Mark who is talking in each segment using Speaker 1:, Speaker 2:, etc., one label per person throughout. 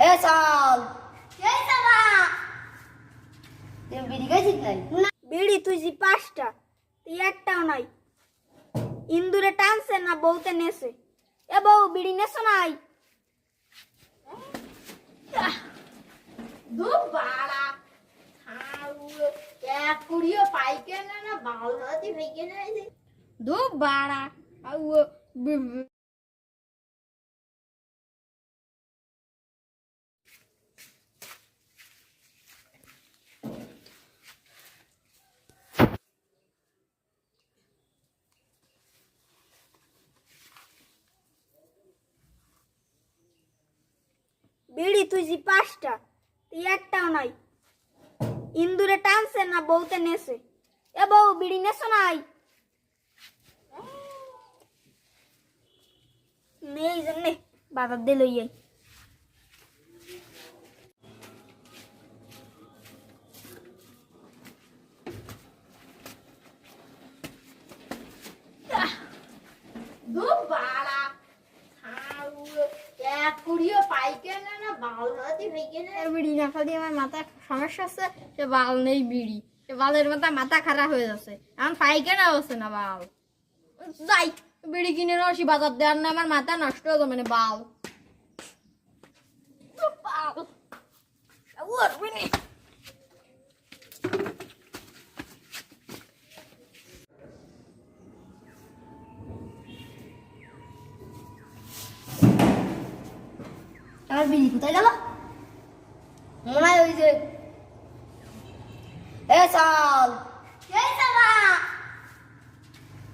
Speaker 1: এ চল তুই বিড়ি খাইছিস নাই?
Speaker 2: বিড়ি তুই জি 5টা, তুই একটাও নাই। ইন্দুরে টানছে না বউতে নেছে? এ বউ বিড়ি নেছো নাই?
Speaker 1: বাড়া এক কুড়িও পাইকে না বাল হাতি ভেঙে নেয়।
Speaker 2: ধুপ বাড়া বিড়ি তুই জি 5টা, তুই একটাও নাই। ইন্দুরে টানছে না বউতে নেছে? এ বউ বিড়ি নেছো নাই? নেই জন্যে বাজার দিয়ে লইয়াই।
Speaker 1: বাড়া এক কুড়িও পাইকে না বাল হাতি ভেঙে নেয়।
Speaker 2: বিড়ি না খালি আমার মাথা সমস্যা আছে, সে বাল নেই বিড়ি, সে বালের মাথা খারাপ হয়ে যাচ্ছে, এখন পাইকানা হচ্ছে না বাল। যাই বিড়ি কিনে রসি বাজার দেওয়ার না, আমার মাথা নষ্ট হয়ে যাবে, মানে বাল বাল উঠবে না।
Speaker 1: আমার বিড়ি কোথায় গেল? মনে হয় ওই যে এ চল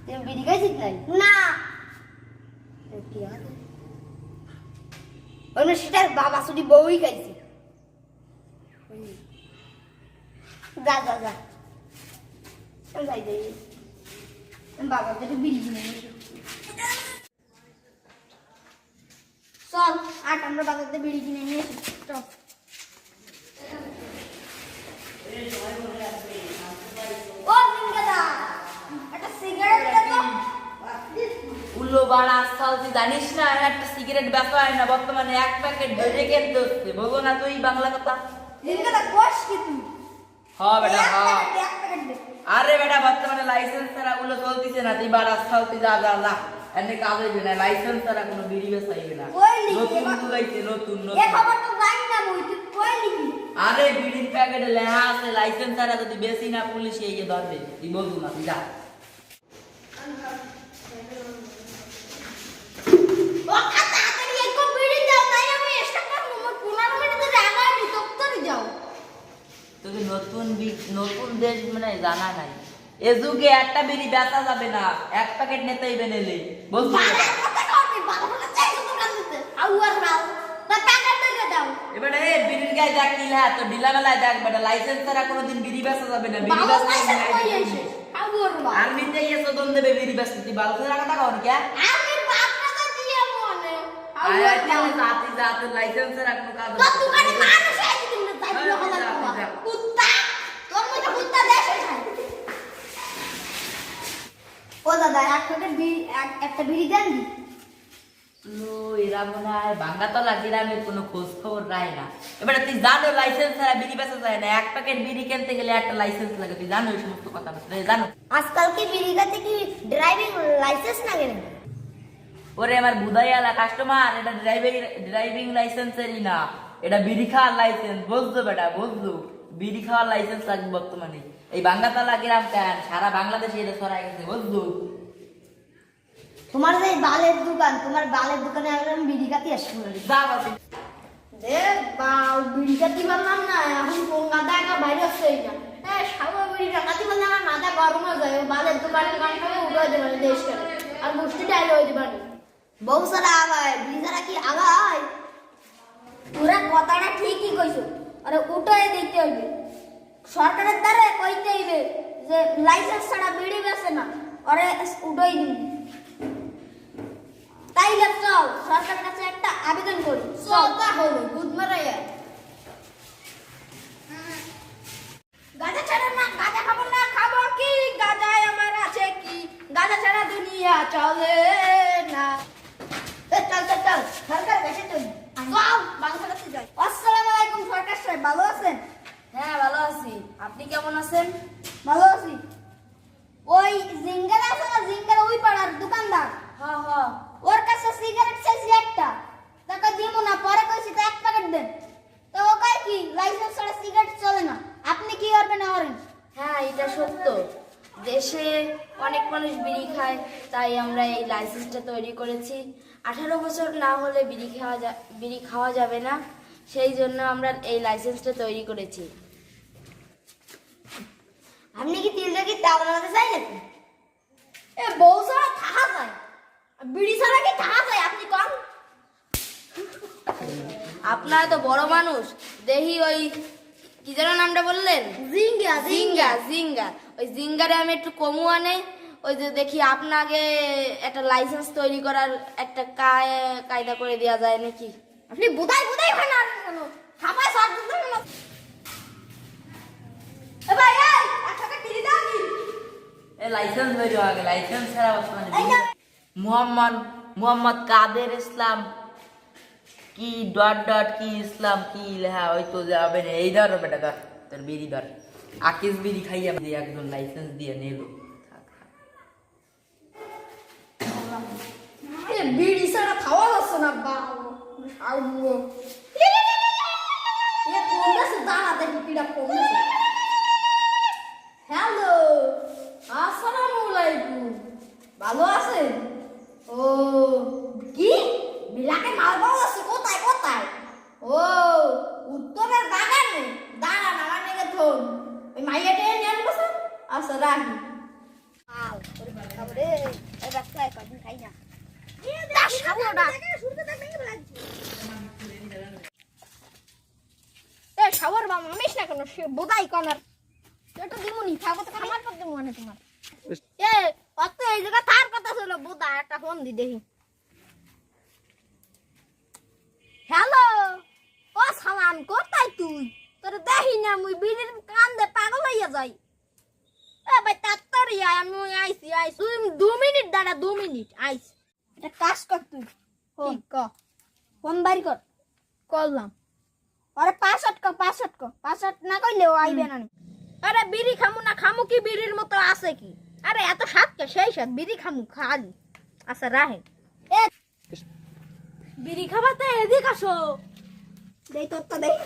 Speaker 1: তুই বিড়ি খাইছিস নাই?
Speaker 2: না
Speaker 1: অন্য সেটার বাবা শুধু বউই খাইছে। যা যা যা যাই যাই বাবা যদি বিড়ি কিনে নিয়ে
Speaker 2: চল আট আমরা বাজার দিয়ে বিড়ি কিনে নিয়ে এসি, চল। ও দিনগাদা, একটা সিগারেট দে তো।
Speaker 3: উল্লো বাড়া আজকাল তুই জানিস না একটা সিগারেট বেচা হয় না বর্তমানে, এক প্যাকেট ধরে কিনতে হচ্ছে, বলবো না তুই বাংলা কথা?
Speaker 2: দিনগাদা কোষ কি তুই?
Speaker 3: হ বেটা হ।
Speaker 2: এক প্যাকেট দে।
Speaker 3: আরে বেটা বর্তমানে লাইসেন্স ছাড়া ওগুলো চলতেছে না, তুই বাড়া আজকাল তুই যা যা লা এনে কাজ হইবে না, লাইসেন্স ছাড়া কোনো বিড়ি বেচাইবে না।
Speaker 2: কই লিখি
Speaker 3: নতুন
Speaker 2: এবার?
Speaker 3: দুলাইছে নতুন
Speaker 2: এ
Speaker 3: নতুন।
Speaker 2: খবর তো জানি না বই, তুই কই লিখি?
Speaker 3: আরে বিড়ির প্যাকেটে লেখা আছে লাইসেন্স ছাড়া যদি বেশি না পুলিশ এগিয়ে ধরবে, তুই বলবো না তুই যা।
Speaker 2: ও তাড়াতাড়ি একটু বিড়ি দাও, তাই আমি স্টার্ট করব, মোর 15 মিনিট ধরে আগাই দপ্তরে যাও।
Speaker 3: তোকে নতুন দেশ মানে জানা নাই, এ যুগে একটা বিড়ি বেচা যাবে না, এক প্যাকেট নিতেই বেনেলে বুঝলি?
Speaker 2: বালের কথা কওনি, বাল বলে চাইছো দোকান দিতে। আউয়ার বাল, না টাকা দিয়ে দাও।
Speaker 3: এবারে এই বিড়ির গায়ে দেখ কি লেখা, তো ঢিলা বেলায় দেখ বেটা, লাইসেন্স ছাড়া কোনোদিন বিড়ি বেচা যাবে না, বিড়ি
Speaker 2: বাল
Speaker 3: বেচা
Speaker 2: পয়সা কই এসে? আউয়ার বাল।
Speaker 3: আর মিতে এসে দন দেবে বিড়ি বেচতে, তুই বাল ছাড়া কথা কও কে?
Speaker 2: আমি বাপটা তো দিয়ে মনে।
Speaker 3: আরে
Speaker 2: আউয়ার
Speaker 3: তুই
Speaker 2: বাল।
Speaker 3: জাতি জাতি লাইসেন্স ছাড়া কোনো কাজ
Speaker 2: তো দোকানে মানুষ আছে কিন্তু তাই বলে কথা কুত্তা, তোর মতো কুত্তা দেশে যায়। ও দাদা এক প্যাকেট বিড়ি, একটা বিড়ি দেন দি।
Speaker 3: লো এরা মনে হয় ভাঙ্গাতলা গ্রামের কোনো খোঁজ খবর রায় না। এবারে তুই জানো লাইসেন্স ছাড়া বিড়ি বেচা যায় না, এক প্যাকেট বিড়ি কিনতে গেলে একটা লাইসেন্স লাগে, তুই জানো এই সমস্ত কথা জানো?
Speaker 1: আজকাল কি বিড়ি খাতে কি ড্রাইভিং লাইসেন্স লাগে না?
Speaker 3: ওরে আমার বুধাইয়ালা কাস্টমার, এটা ড্রাইভিং লাইসেন্সেরই না, এটা বিড়ি খাওয়ার লাইসেন্স, বুঝছো বেটা বুঝছো? বিড়ি খাওয়ার লাইসেন্স লাগবে বর্তমানে, এই ভাঙ্গাতলা গ্রাম কেন সারা বাংলাদেশে এটা ছড়াই গেছে, বুঝছো?
Speaker 1: তোমার যে বালের দোকান, তোমার বালের দোকানে আমি বিড়ি খাতে আসবো না।
Speaker 3: যা বাবা
Speaker 2: দে বাল বিড়ি খাতি বললাম না, এখন কোন গাদা একা বাইরে আসছে এটা। এ সাগর বিড়ি খাতি বললে আমার মাথা গরম হয়ে যায়, বালের দোকানে থেকে উড়ে দেবে দেশ করে, আর গোষ্ঠী ডাইল হয়ে দেবে।
Speaker 1: বউ সারা আগায়, বিড়ি ছাড়া কি আগায়?
Speaker 2: তোরা কথাটা ঠিকই কইছো, আরে উঠাই দিতে হইবে, সরকারের দ্বারা কইতে হইবে যে লাইসেন্স ছাড়া বিড়ি বেচে না, আরে উঠাই দিবি। তাইলে চল সরকারের কাছে একটা আবেদন করি, চল তাহলে গুড মারাইয়া। গাঁজা ছাড়া না, গাঁজা খাবো না, খাবো কি গাঁজায় আমার আছে কি, গাঁজা ছাড়া দুনিয়া চলে না।
Speaker 1: চল চল চল সরকার কাছে চল।
Speaker 2: চল বাংলাদেশে যাই। আপনি কেমন আছেন?
Speaker 1: ভালো আছি। ওই জিঙ্গার আছে না, জিঙ্গার ওই পাড়ার দোকানদার,
Speaker 2: হ্যাঁ হ্যাঁ।
Speaker 1: ওর কাছে সিগারেট চাইছি একটা, টাকা দিব না, পরে কইছি তো এক প্যাকেট দেন। তো ও কয় কি লাইসেন্স ছাড়া সিগারেট চলে না। আপনি কি করবেন অরেঞ্জ?
Speaker 2: হ্যাঁ, এটা সত্য। দেশে অনেক মানুষ বিড়ি খায়, তাই আমরা এই লাইসেন্সটা তৈরি করেছি। 18 বছর না হলে বিড়ি খাওয়া যাবে না, সেই জন্য আমরা এই লাইসেন্সটা তৈরি করেছি।
Speaker 1: আপনি কি তিলটা কি তা বানাতে চাই নাকি?
Speaker 2: এ বউ ছাড়া থাকা যায়, বিড়ি ছাড়া কি থাকা যায় আপনি কন? আপনারা তো বড় মানুষ, দেখি ওই কি যেন নামটা বললেন?
Speaker 1: জিঙ্গা
Speaker 2: জিঙ্গা। জিঙ্গা, ওই জিঙ্গারে আমি একটু কমু আনে, ওই যে দেখি আপনাকে একটা লাইসেন্স তৈরি করার একটা কায়দা করে দেওয়া যায় নাকি?
Speaker 1: আপনি বুদাই বুদাই খান আর কেন থামায় সাত দিন কেন? এ ভাই এই একটা কিরি দাও কি?
Speaker 3: এ লাইসেন্স বেরিয়ে আগে, লাইসেন্স ছাড়া বর্তমানে
Speaker 1: এই না।
Speaker 3: মোহাম্মদ কাদের ইসলাম কি ডট ডট কি ইসলাম কি লেখা ওই তো যাবে না। এই ধর বেটা, ধর তোর বিড়ি ধর। আকিস বিড়ি খাইয়া দিয়ে একজন লাইসেন্স দিয়ে নেলো।
Speaker 1: এ বিড়ি ছাড়া খাওয়া যাচ্ছে না বাবা। আর এ কোন দেশে দাঁড়া দেখি কিডা কোন দেশে। হ্যালো, আসসালামু আলাইকুম। ভালো আছেন? ও কি বিলাকে মাল পাওয়া আছে? কোথায় কোথায়? ও উত্তরের বাগানে। দাঁড়ান আমার নিকে থন, ওই মাইয়াটা নিয়ে আনবো। আচ্ছা রাখি। রে এই বাচ্চা কদিন খাই না। খাবার বা মামিস না কেন? সে বোধাই কনার এটা দিমুনি খাবো তো আমার পর দিমু মানে তোমার। এ কত এই জায়গা তার কথা ছিল, বোধা একটা ফোন দি দেখি। হ্যালো, ও সালাম, কোথায় তুই? তোর দেখি না মুই বিড়ির কান্দে পাগল হইয়া যাই। এ ভাই তাড়াতাড়ি আয়, আমি আইছি তুই 2 মিনিট দাঁড়া, 2 মিনিট আইস। এটা কাজ কর তুই। ঠিক ক, ফোন বাড়ি কর। করলাম। আরে পাসওয়ার্ড না কইলে ও আইবে না। আরে বিড়ি খামু না খামু কি বিড়ির মতো আছে কি? আরে এত স্বাদ কে? সেই স্বাদ বিড়ি খামু খালি। আচ্ছা রাহে এ বিড়ি খাবাতে এদিক আসো। দেই তোরটা দেই।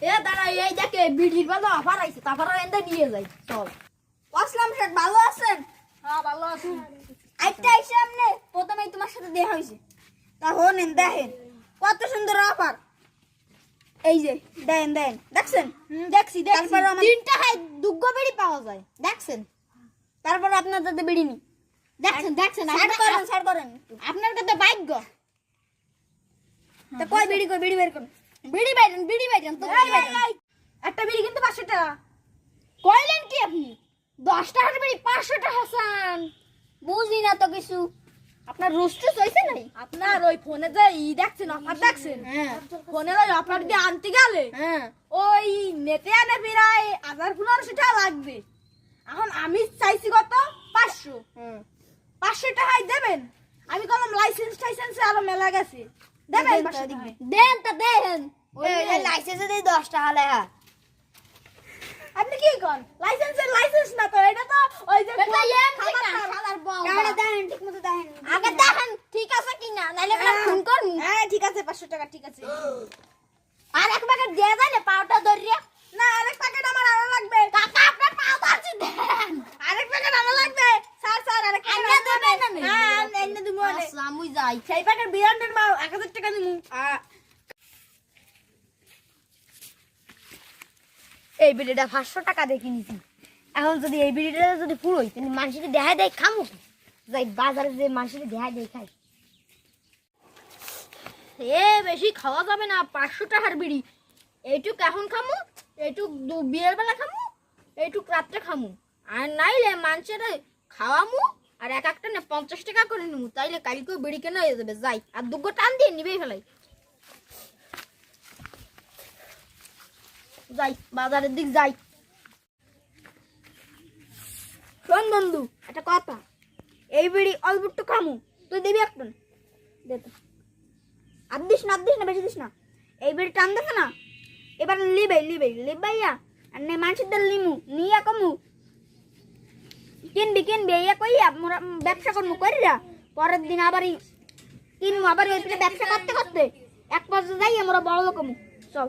Speaker 1: এ দাঁড়া, এই দেখে বিড়ির বালা অফার আইছে, তারপর এন্ডে নিয়ে যাই চল। আসলাম শেখ, ভালো আছেন? হ্যাঁ ভালো আছি। আইটা আইছে আমনে প্রথমেই তোমার সাথে দেখা হইছে, তা হনেন দেখেন কত সুন্দর অফার। এই যে দেন দেখছেন? দেখছি। তারপর আমার 3 টাকায় দুগ্গ বিড়ি পাওয়া যায়, দেখছেন? তারপর আপনার যাতে বিড়ি নি দেখছেন ছাড় করেন আপনার কাছে ভাগ্য। তা কই বিড়ি বের করুন। বিড়ি বাইরেন তো একটা বিড়ি কিন্তু 500 টাকা কইলেন কি আপনি? 10 টাকার বিড়ি 500 টাকা হাসান, বুঝি না তো কিছু। আপনার রুস্টু হইছে নাই?
Speaker 2: আপনার ওই ফোনে যে দেখছেন অফার দেখছেন?
Speaker 1: হ্যাঁ
Speaker 2: ফোনের ওই অফার দিয়ে আনতে গেলে
Speaker 1: হ্যাঁ
Speaker 2: ওই নেটে আনে প্রায় 1500 টাকা লাগবে। এখন আমি চাইছি কত? 500। 500 টাকায় দেবেন? আমি কলম লাইসেন্স আরো মেলা গেছে, দেবেন 500 টাকায়?
Speaker 1: দেন ওই লাইসেন্সে দেই 10 টাকা লেখা।
Speaker 2: আপনি কি করেন? লাইসেন্স না তো, এটা তো ওই যে
Speaker 1: এটা
Speaker 2: খাবার বল।
Speaker 1: দেখেন ঠিক মতো দেখেন,
Speaker 2: আগে দেখেন ঠিক আছে কিনা, নাইলে ফোন করুন। হ্যাঁ ঠিক আছে, 500 টাকা ঠিক আছে।
Speaker 1: আর এক প্যাকেট দিয়ে যায় না পাউটা ধরিয়া।
Speaker 2: না, আরেক প্যাকেট আমার আরো লাগবে।
Speaker 1: কাকা আপনার পাউ ধরছি দেন।
Speaker 2: আরেক প্যাকেট আরো লাগবে। স্যার আরেক প্যাকেট
Speaker 1: আইনা দেবেন না?
Speaker 2: হ্যাঁ আইনা দিমু।
Speaker 1: আচ্ছা আমি যাই।
Speaker 2: সেই প্যাকেট বিরান্ডের মাল 1000 টাকা দিমু।
Speaker 1: এই বিড়িটা 500 টাকা দিয়ে কিনেছি। এখন যদি এই বিড়িটা যদি পুরোই তাহলে মানুষের দেখায় দেয় খামু কি? যাই বাজারে যে মানুষের দেখায় দেয় খাই। এ বেশি খাওয়া যাবে না, 500 টাকার বিড়ি। এইটুক এখন খামু, এইটুক বিয়ের বেলা খামু, এইটুক রাত্রে খামু। আর নাইলে মানুষের খাওয়ামু আর এক একটা না 50 টাকা করে নিমু, তাইলে কালকেও বিড়ি কেনা হয়ে যাবে। যাই আর দুগো টান দিয়ে নিবেই ফেলাই। যাই বাজারের দিক যাই। শোন বন্ধু, একটা কথা, এই বিড়ি অল্প একটু খামু, তুই দিবি একটা? দে তো। আর দিস না বেশি দিস না। এই বিড়ি টান দেখে না, এবার লিবাইয়া আর নে মানুষদের লিমু নিয়া কমু কিনবি ইয়া কইয়া মোরা ব্যবসা করমু কইরা পরের দিন আবারই কিনমু আবার ওই ব্যবসা করতে করতে এক পর্যায়ে যাই আমরা বড় লোক হমু চল